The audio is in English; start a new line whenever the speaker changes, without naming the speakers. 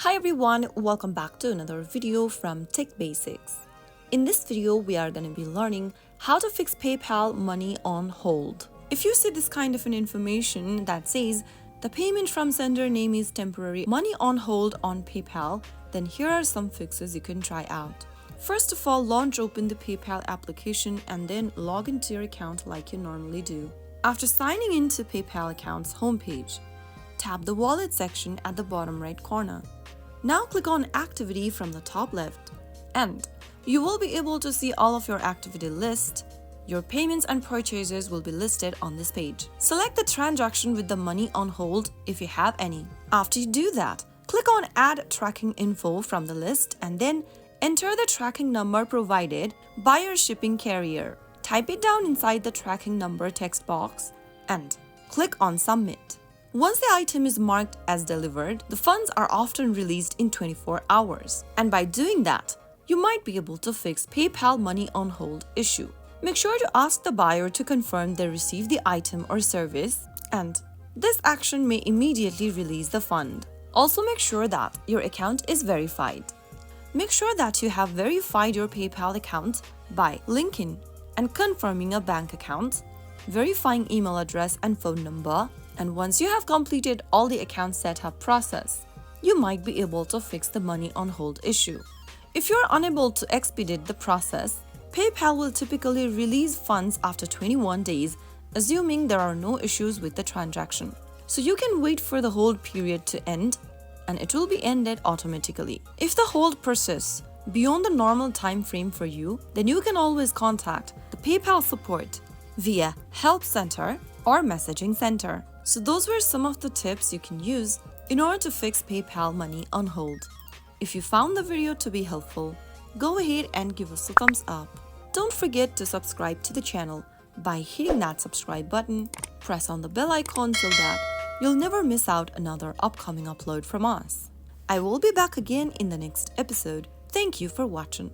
Hi everyone, welcome back to another video from Tech Basics. In this video, we are going to be learning how to fix PayPal money on hold. If you see this kind of an information that says the payment from sender name is temporary money on hold on PayPal, then here are some fixes you can try out. First of all, launch open the PayPal application and then log into your account like you normally do. After signing into PayPal account's homepage, tap the wallet section at the bottom right corner. Now click on activity from the top left and you will be able to see all of your activity list. Your payments and purchases will be listed on this page. Select the transaction with the money on hold if you have any. After you do that, click on add tracking info from the list and then enter the tracking number provided by your shipping carrier. Type it down inside the tracking number text box and click on submit. Once the item is marked as delivered, the funds are often released in 24 hours. And by doing that, you might be able to fix PayPal money on hold issue. Make sure to ask the buyer to confirm they received the item or service, and this action may immediately release the fund. Also make sure that your account is verified. Make sure that you have verified your PayPal account by linking and confirming a bank account, verifying email address and phone number, and once you have completed all the account setup process, you might be able to fix the money on hold issue. If you are unable to expedite the process, PayPal will typically release funds after 21 days, assuming there are no issues with the transaction. So you can wait for the hold period to end, and it will be ended automatically. If the hold persists beyond the normal time frame for you, then you can always contact the PayPal support via Help Center or Messaging Center. So those were some of the tips you can use in order to fix PayPal money on hold. If you found the video to be helpful, go ahead and give us a thumbs up. Don't forget to subscribe to the channel by hitting that subscribe button. Press on the bell icon so that you'll never miss out another upcoming upload from us. I will be back again in the next episode. Thank you for watching.